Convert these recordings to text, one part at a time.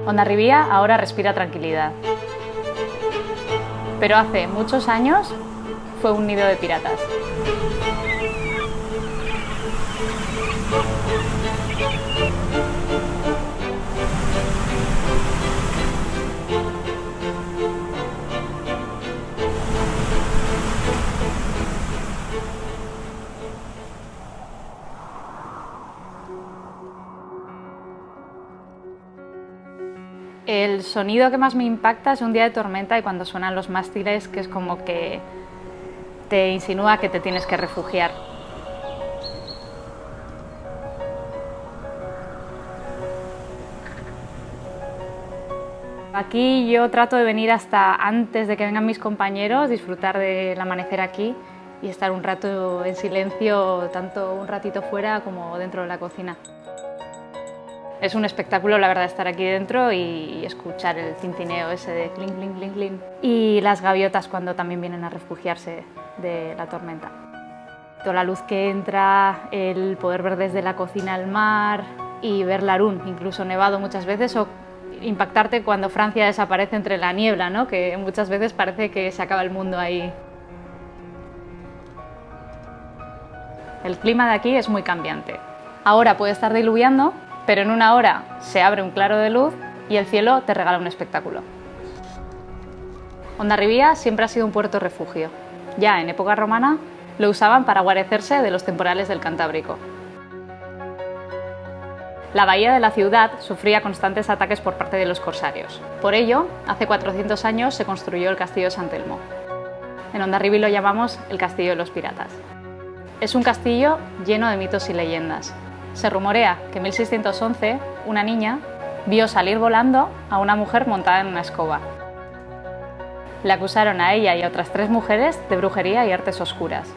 Hondarribia ahora respira tranquilidad, pero hace muchos años fue un nido de piratas. El sonido que más me impacta es un día de tormenta y cuando suenan los mástiles, que es como que te insinúa que te tienes que refugiar. Aquí yo trato de venir hasta antes de que vengan mis compañeros, disfrutar del amanecer aquí y estar un rato en silencio, tanto un ratito fuera como dentro de la cocina. Es un espectáculo, la verdad, estar aquí dentro y escuchar el tintineo ese de clink, clink, clink, clink. Y las gaviotas cuando también vienen a refugiarse de la tormenta. Toda la luz que entra, el poder ver desde la cocina el mar y ver Larún, incluso nevado muchas veces, o impactarte cuando Francia desaparece entre la niebla, ¿no? Que muchas veces parece que se acaba el mundo ahí. El clima de aquí es muy cambiante. Ahora puede estar diluviando, pero en una hora se abre un claro de luz y el cielo te regala un espectáculo. Hondarribia siempre ha sido un puerto refugio. Ya en época romana lo usaban para guarecerse de los temporales del Cantábrico. La bahía de la ciudad sufría constantes ataques por parte de los corsarios. Por ello, hace 400 años se construyó el castillo de San Telmo. En Hondarribia lo llamamos el Castillo de los Piratas. Es un castillo lleno de mitos y leyendas. Se rumorea que en 1611 una niña vio salir volando a una mujer montada en una escoba. Le acusaron a ella y a otras 3 mujeres de brujería y artes oscuras.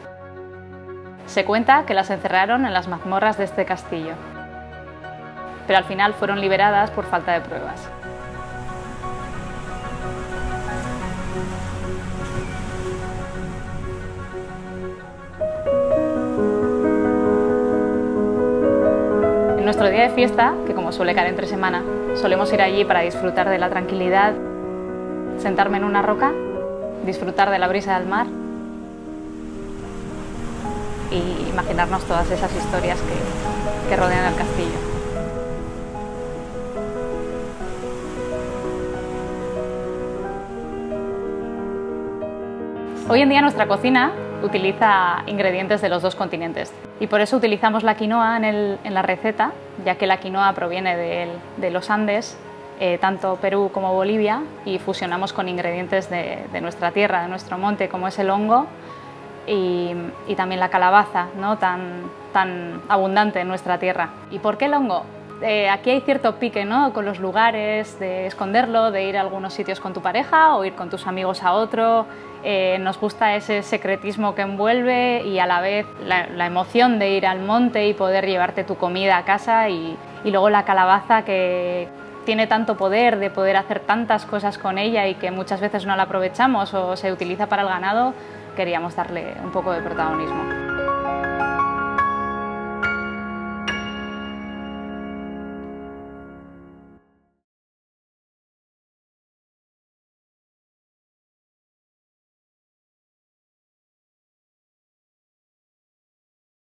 Se cuenta que las encerraron en las mazmorras de este castillo, pero al final fueron liberadas por falta de pruebas. En nuestro día de fiesta, que como suele caer entre semana, solemos ir allí para disfrutar de la tranquilidad, sentarme en una roca, disfrutar de la brisa del mar y imaginarnos todas esas historias que rodean el castillo. Hoy en día nuestra cocina utiliza ingredientes de los 2 continentes y por eso utilizamos la quinoa en la receta, ya que la quinoa proviene de los Andes, tanto Perú como Bolivia, y fusionamos con ingredientes de nuestra tierra, de nuestro monte, como es el hongo y también la calabaza, ¿no? tan abundante en nuestra tierra. ¿Y por qué el hongo? Aquí hay cierto pique, ¿no? Con los lugares, de esconderlo, de ir a algunos sitios con tu pareja o ir con tus amigos a otro. Nos gusta ese secretismo que envuelve y a la vez la emoción de ir al monte y poder llevarte tu comida a casa y luego la calabaza que tiene tanto poder de poder hacer tantas cosas con ella y que muchas veces no la aprovechamos o se utiliza para el ganado, queríamos darle un poco de protagonismo.